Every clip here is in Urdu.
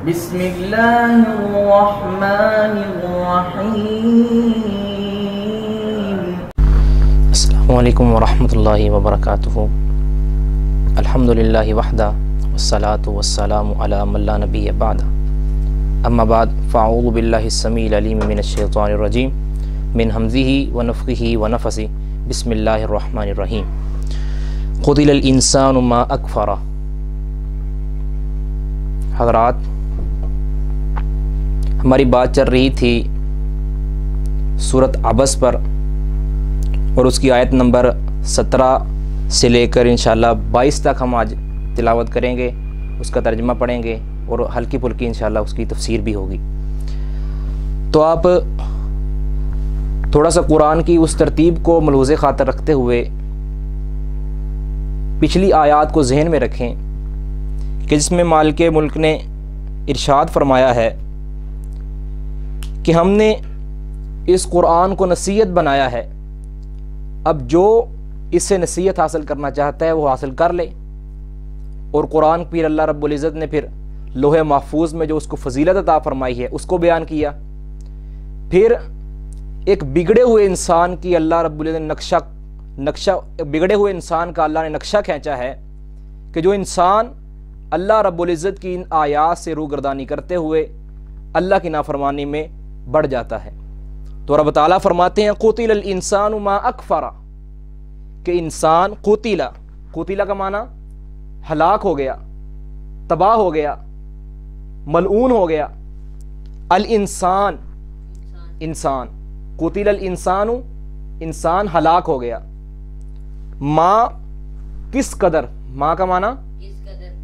بسم اللہ الرحمن الرحیم۔ السلام علیکم ورحمۃ اللہ وبرکاتہ۔ الحمد للہ وحدہ والصلاة والسلام علی من لا نبی بعد، اما بعد فاعوذ باللہ السمیع العلیم من الشیطان الرجیم من ہمزہ ونفخہ ونفثہ، بسم اللہ الرحمن الرحیم۔ قتل الانسان ما اکفرہ۔ حضرات، ہماری بات چل رہی تھی سورۃ عبس پر، اور اس کی آیت نمبر 17 سے لے کر انشاءاللہ 22 تک ہم آج تلاوت کریں گے، اس کا ترجمہ پڑھیں گے اور ہلکی پھلکی انشاءاللہ اس کی تفسیر بھی ہوگی۔ تو آپ تھوڑا سا قرآن کی اس ترتیب کو ملحوظ خاطر رکھتے ہوئے پچھلی آیات کو ذہن میں رکھیں کہ جس میں مالک ملک نے ارشاد فرمایا ہے کہ ہم نے اس قرآن کو نصیحت بنایا ہے، اب جو اس سے نصیحت حاصل کرنا چاہتا ہے وہ حاصل کر لے۔ اور قرآن پھر اللہ رب العزت نے پھر لوح محفوظ میں جو اس کو فضیلت عطا فرمائی ہے اس کو بیان کیا۔ پھر ایک بگڑے ہوئے انسان کی اللہ رب العزت نے نقشہ بگڑے ہوئے انسان کا اللہ نے نقشہ کھینچا ہے کہ جو انسان اللہ رب العزت کی ان آیات سے روگردانی کرتے ہوئے اللہ کی نافرمانی میں بڑھ جاتا ہے۔ تو رب تعالیٰ فرماتے ہیں قتل الانسان ما اکفرہ، کہ انسان قتل کا معنی ہلاک ہو گیا، تباہ ہو گیا، ملعون ہو گیا۔ الانسان انسان، قتل الانسان انسان ہلاک ہو گیا۔ ما کس قدر، ما کا معنی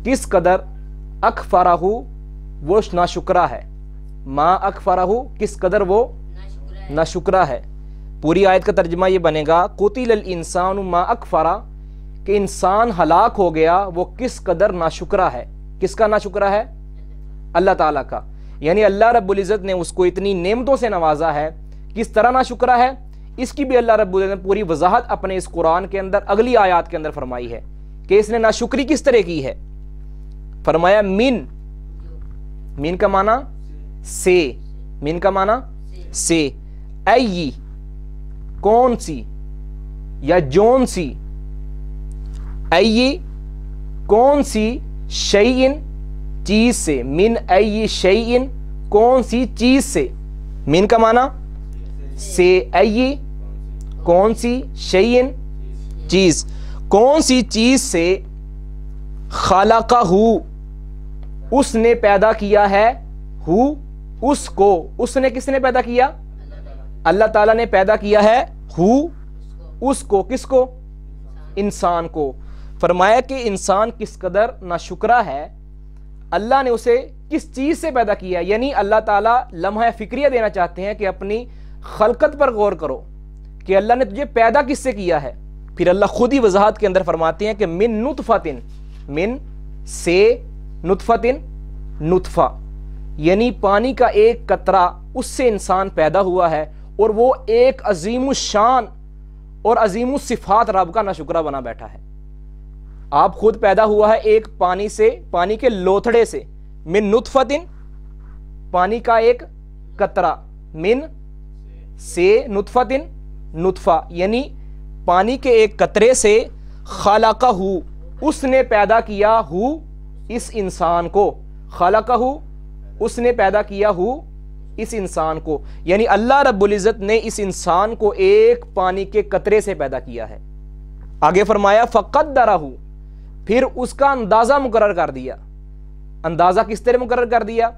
کس قدر، اکفرہ وہ ناشکرہ ہے، ما اکفرہ کس قدر وہ ناشکرہ ہے۔ پوری آیت کا ترجمہ یہ بنے گا قتل الانسان ما اکفرہ، کہ انسان ہلاک ہو گیا وہ کس قدر ناشکرہ ہے۔ کس کا ناشکرہ ہے؟ اللہ تعالیٰ کا۔ یعنی اللہ رب العزت نے اس کو اتنی نعمتوں سے نوازا ہے، کس طرح ناشکرہ ہے اس کی بھی اللہ رب العزت نے پوری وضاحت اپنے اس قرآن کے اندر اگلی آیات کے اندر فرمائی ہے کہ اس نے ناشکری کس طرح کی ہے۔ فرمایا من کا معنی سے، من کا معنی سے، ای کون سی یا جون سی، ای کون سی شیئن چیز سے، من ای شیئن کون سی چیز سے، من کا معنی سے، ای کون سی شیئن چیز، کون سی چیز سے، خلقہ اس نے پیدا کیا ہے، اس کو، اس نے کس نے پیدا کیا؟ اللہ تعالیٰ نے پیدا کیا ہے اس کو، کس کو؟ انسان کو۔ فرمایا کہ انسان کس قدر ناشکرہ ہے، اللہ نے اسے کس چیز سے پیدا کیا۔ یعنی اللہ تعالیٰ لمحہ فکریہ دینا چاہتے ہیں کہ اپنی خلقت پر غور کرو کہ اللہ نے تجھے پیدا کس سے کیا ہے۔ پھر اللہ خود ہی وضاحت کے اندر فرماتے ہیں کہ من نطفتن، من سے، نطفتن نطفہ، یعنی پانی کا ایک قطرہ، اس سے انسان پیدا ہوا ہے، اور وہ ایک عظیم الشان اور عظیم الصفات رب کا ناشکرہ بنا بیٹھا ہے۔ آپ خود پیدا ہوا ہے ایک پانی سے، پانی کے لوتھڑے سے، من نطفتن پانی کا ایک قطرہ، من سے، نطفتن نطفہ، یعنی پانی کے ایک قطرے سے، خلقہ اس نے پیدا کیا اس انسان کو، خلقہ اس نے پیدا کیا اس انسان کو، یعنی اللہ رب العزت نے اس انسان کو ایک پانی کے قطرے سے پیدا کیا ہے۔ آگے فرمایا فقدرہ، پھر اس کا اندازہ مقرر کر دیا۔ اندازہ کس طرح مقرر کر دیا؟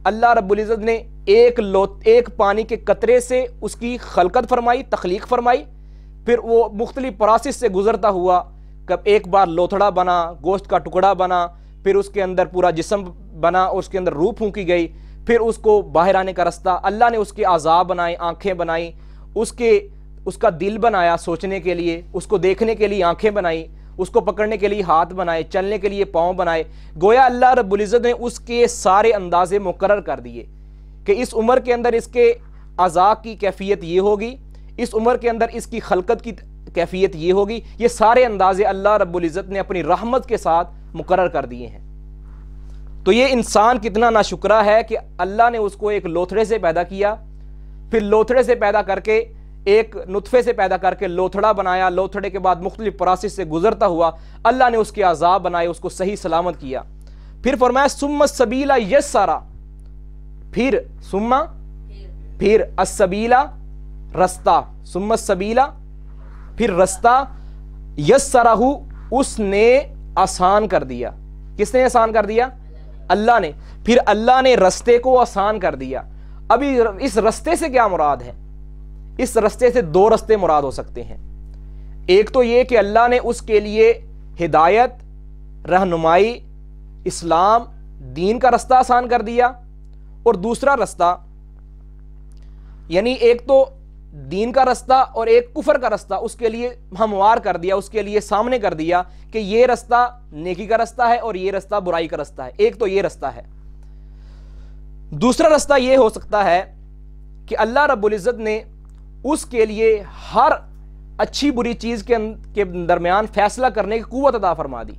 اللہ رب العزت نے ایک پانی کے قطرے سے اس کی خلقت فرمائی، تخلیق فرمائی، پھر وہ مختلف پروسیس سے گزرتا ہوا، کب ایک بار لوتھڑا بنا، گوشت کا ٹکڑا بنا، پھر اس کے اندر پورا جسم بنا، اور اس کے اندر روح پھونکی گئی، پھر اس کو باہر آنے کا رستہ، اللہ نے اس کے اعضاء بنائے، آنکھیں بنائیں، اس کا دل بنایا سوچنے کے لیے، اس کو دیکھنے کے لیے آنکھیں بنائی، اس کو پکڑنے کے لیے ہاتھ بنائے، چلنے کے لیے پاؤں بنائے۔ گویا اللہ رب العزت نے اس کے سارے اندازے مقرر کر دیے کہ اس عمر کے اندر اس کے اعضاء کی کیفیت یہ ہوگی، اس عمر کے اندر اس کی خلقت کی کیفیت یہ ہوگی۔ یہ سارے اندازے اللہ رب العزت نے اپنی رحمت کے ساتھ مقرر کر دیے ہیں۔ تو یہ انسان کتنا ناشکرا ہے کہ اللہ نے اس کو ایک لوتھڑے سے پیدا کیا، پھر لوتھڑے سے پیدا کر کے ایک نطفے سے پیدا کر کے لوتھڑا بنایا، لوتھڑے کے بعد مختلف پروسیس سے گزرتا ہوا اللہ نے اس کے عذاب بنائے، اس کو صحیح سلامت کیا۔ پھر فرمایا ثم السبیل یسرا، پھر السبیل رستہ، ثم السبیل پھر رستہ، یسرہ اس نے آسان کر دیا۔ کس نے آسان کر دیا؟ اللہ نے۔ پھر اللہ نے رستے کو آسان کر دیا۔ ابھی اس رستے سے کیا مراد ہے؟ اس رستے سے دو رستے مراد ہو سکتے ہیں۔ ایک تو یہ کہ اللہ نے اس کے لیے ہدایت، رہنمائی، اسلام، دین کا رستہ آسان کر دیا، اور دوسرا رستہ یعنی ایک تو دین کا رستہ اور ایک کفر کا رستہ اس کے لیے ہموار کر دیا، اس کے لیے سامنے کر دیا کہ یہ رستہ نیکی کا رستہ ہے اور یہ رستہ برائی کا رستہ ہے۔ ایک تو یہ رستہ ہے۔ دوسرا رستہ یہ ہو سکتا ہے کہ اللہ رب العزت نے اس کے لیے ہر اچھی بری چیز کے درمیان فیصلہ کرنے کی قوت عطا فرما دی۔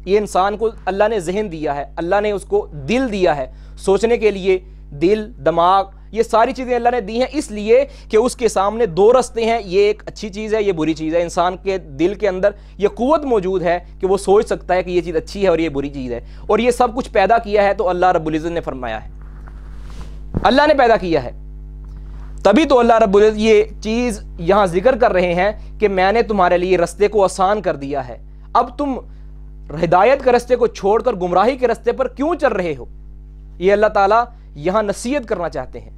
یہ انسان کو اللہ نے ذہن دیا ہے، اللہ نے اس کو دل دیا ہے سوچنے کے لیے، دل، دماغ، یہ ساری چیزیں اللہ نے دی ہیں اس لیے کہ اس کے سامنے دو رستے ہیں، یہ ایک اچھی چیز ہے، یہ بری چیز ہے۔ انسان کے دل کے اندر یہ قوت موجود ہے کہ وہ سوچ سکتا ہے کہ یہ چیز اچھی ہے اور یہ بری چیز ہے، اور یہ سب کچھ پیدا کیا ہے تو اللہ رب العزت نے فرمایا ہے، اللہ نے پیدا کیا ہے۔ تبھی تو اللہ رب العزت یہ چیز یہاں ذکر کر رہے ہیں کہ میں نے تمہارے لیے رستے کو آسان کر دیا ہے، اب تم ہدایت کے رستے کو چھوڑ کر گمراہی کے رستے پر کیوں چل رہے ہو؟ یہ اللہ تعالیٰ یہاں نصیحت کرنا چاہتے ہیں۔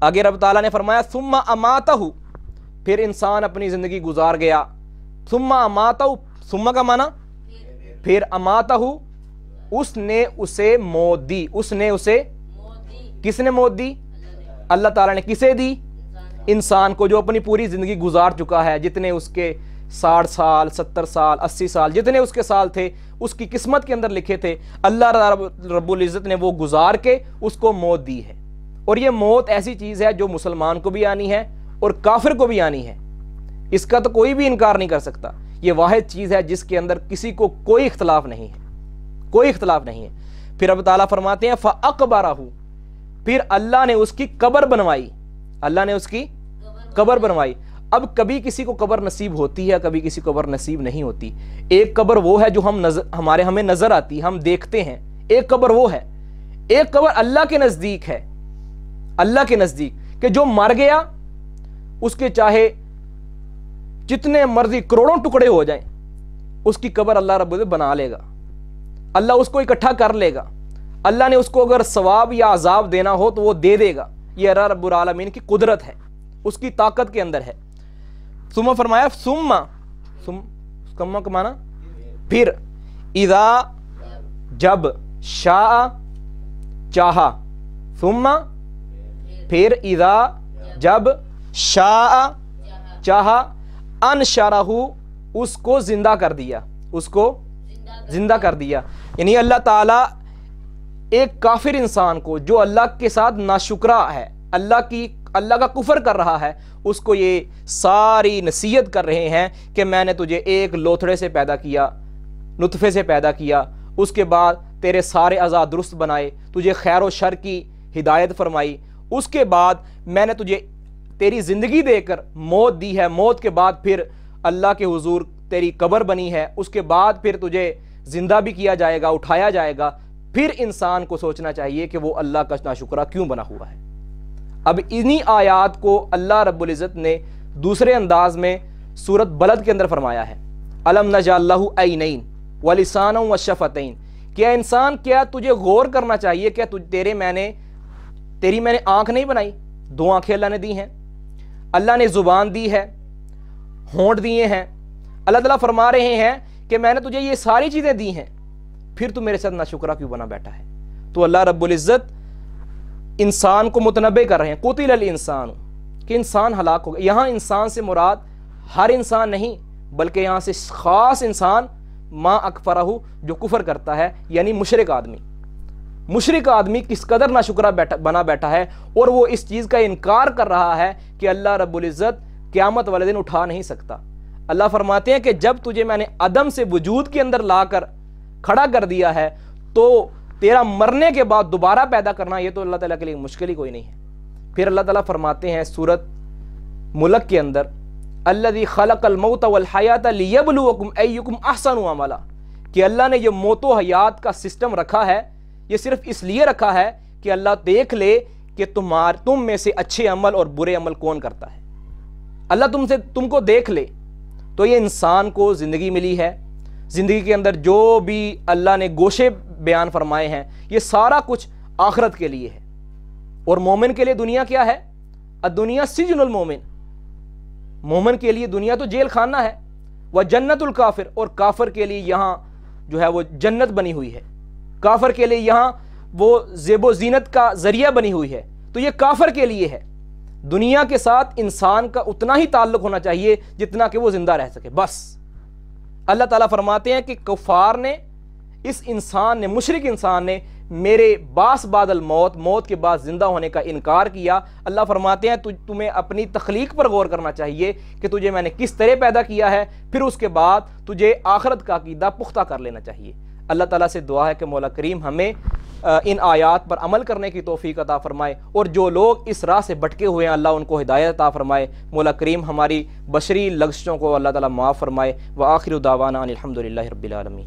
آگے رب تعالیٰ نے فرمایا ثم اماتہ، پھر انسان اپنی زندگی گزار گیا۔ ثم اماتہ، ثم کا معنی پھر، اماتہ اس نے اسے موت دی، اس نے اسے کس نے موت دی؟ اللہ تعالیٰ نے۔ کسے دی؟ انسان کو، جو اپنی پوری زندگی گزار چکا ہے، جتنے اس کے 60 سال 70 سال 80 سال جتنے اس کے سال تھے اس کی قسمت کے اندر لکھے تھے، اللہ رب العزت نے وہ گزار کے اس کو موت دی ہے۔ اور یہ موت ایسی چیز ہے جو مسلمان کو بھی آنی ہے اور کافر کو بھی آنی ہے، اس کا تو کوئی بھی انکار نہیں کر سکتا۔ یہ واحد چیز ہے جس کے اندر کسی کو کوئی اختلاف نہیں ہے، کوئی اختلاف نہیں ہے۔ پھر اب تعالیٰ فرماتے ہیں فَأَقْبَرَهُ، پھر اللہ نے اس کی قبر بنوائی، اللہ نے اس کی قبر بنوائی۔ اب کبھی کسی کو قبر نصیب ہوتی ہے، کبھی کسی کو قبر نصیب نہیں ہوتی۔ ایک قبر وہ ہے جو ہمیں نظر آتی، ہم دیکھتے ہیں، ایک قبر وہ ہے، ایک قبر اللہ کے نزدیک ہے، اللہ کے نزدیک، کہ جو مر گیا اس کے چاہے جتنے مرضی کروڑوں ٹکڑے ہو جائیں اس کی قبر اللہ رب العزت بنا لے گا، اللہ اس کو اکٹھا کر لے گا، اللہ نے اس کو اگر ثواب یا عذاب دینا ہو تو وہ دے دے گا۔ یہ اللہ رب العالمین کی قدرت ہے، اس کی طاقت کے اندر ہے۔ ثم فرمایا ثم کا معنی پھر، اذا جب، شاء چاہا، ثم پھر، اذا جب، شاء چاہا، انشرہ اس کو زندہ کر دیا، اس کو زندہ کر دیا۔ یعنی اللہ تعالیٰ ایک کافر انسان کو جو اللہ کے ساتھ ناشکرا ہے، اللہ کا کفر کر رہا ہے، اس کو یہ ساری نصیحت کر رہے ہیں کہ میں نے تجھے ایک لوتھڑے سے پیدا کیا، نطفے سے پیدا کیا، اس کے بعد تیرے سارے اعضاء درست بنائے، تجھے خیر و شر کی ہدایت فرمائی، اس کے بعد میں نے تجھے تیری زندگی دے کر موت دی ہے، موت کے بعد پھر اللہ کے حضور تیری قبر بنی ہے، اس کے بعد پھر تجھے زندہ بھی کیا جائے گا، اٹھایا جائے گا۔ پھر انسان کو سوچنا چاہیے کہ وہ اللہ کا ناشکرا کیوں بنا ہوا ہے۔ اب انہی آیات کو اللہ رب العزت نے دوسرے انداز میں سورۃ بلد کے اندر فرمایا ہے، الم نجعل لہ عینین ولسانا وشفتین، کیا انسان، کیا تجھے غور کرنا چاہیے، کیا تیری میں نے آنکھ نہیں بنائی؟ دو آنکھیں اللہ نے دی ہیں، اللہ نے زبان دی ہے، ہونٹ دیے ہیں۔ اللہ تعالیٰ فرما رہے ہیں کہ میں نے تجھے یہ ساری چیزیں دی ہیں، پھر تو میرے ساتھ ناشکرا کیوں بنا بیٹھا ہے؟ تو اللہ رب العزت انسان کو متنبع کر رہے ہیں، قتل الانسان، کہ انسان ہلاک ہوگا۔ یہاں انسان سے مراد ہر انسان نہیں، بلکہ یہاں سے خاص انسان ما اکفرہ، جو کفر کرتا ہے، یعنی مشرک آدمی۔ مشرک آدمی کس قدر ناشکرا بنا بیٹھا ہے، اور وہ اس چیز کا انکار کر رہا ہے کہ اللہ رب العزت قیامت والے دن اٹھا نہیں سکتا۔ اللہ فرماتے ہیں کہ جب تجھے میں نے عدم سے وجود کے اندر لا کر کھڑا کر دیا ہے تو تیرا مرنے کے بعد دوبارہ پیدا کرنا یہ تو اللہ تعالیٰ کے لیے مشکل ہی کوئی نہیں ہے۔ پھر اللہ تعالیٰ فرماتے ہیں سورۃ ملک کے اندر الذی خلق الموت والحیات لیبلوکم ایکم احسن عملا، کہ اللہ نے یہ موت و حیات کا سسٹم رکھا ہے، یہ صرف اس لیے رکھا ہے کہ اللہ دیکھ لے کہ تم میں سے اچھے عمل اور برے عمل کون کرتا ہے۔ اللہ تم کو دیکھ لے۔ تو یہ انسان کو زندگی ملی ہے، زندگی کے اندر جو بھی اللہ نے گوشے بیان فرمائے ہیں یہ سارا کچھ آخرت کے لیے ہے۔ اور مومن کے لیے دنیا کیا ہے؟ الدنیا سجن المومن، مومن کے لیے دنیا تو جیل خانہ ہے، وہ جنت الکافر، اور کافر کے لیے یہاں جو ہے وہ جنت بنی ہوئی ہے، کافر کے لیے یہاں وہ زیب و زینت کا ذریعہ بنی ہوئی ہے۔ تو یہ کافر کے لیے ہے۔ دنیا کے ساتھ انسان کا اتنا ہی تعلق ہونا چاہیے جتنا کہ وہ زندہ رہ سکے، بس۔ اللہ تعالیٰ فرماتے ہیں کہ کفار نے، اس انسان نے، مشرک انسان نے میرے باس بعد الموت، موت کے بعد زندہ ہونے کا انکار کیا۔ اللہ فرماتے ہیں تمہیں اپنی تخلیق پر غور کرنا چاہیے کہ تجھے میں نے کس طرح پیدا کیا ہے، پھر اس کے بعد تجھے آخرت کا عقیدہ پختہ کر لینا چاہیے۔ اللہ تعالیٰ سے دعا ہے کہ مولا کریم ہمیں ان آیات پر عمل کرنے کی توفیق عطا فرمائے، اور جو لوگ اس راہ سے بھٹکے ہوئے ہیں اللہ ان کو ہدایت عطا فرمائے۔ مولا کریم ہماری بشری لغزشوں کو اللہ تعالیٰ معاف فرمائے۔ وآخر دعوانا ان الحمد للہ رب العالمین۔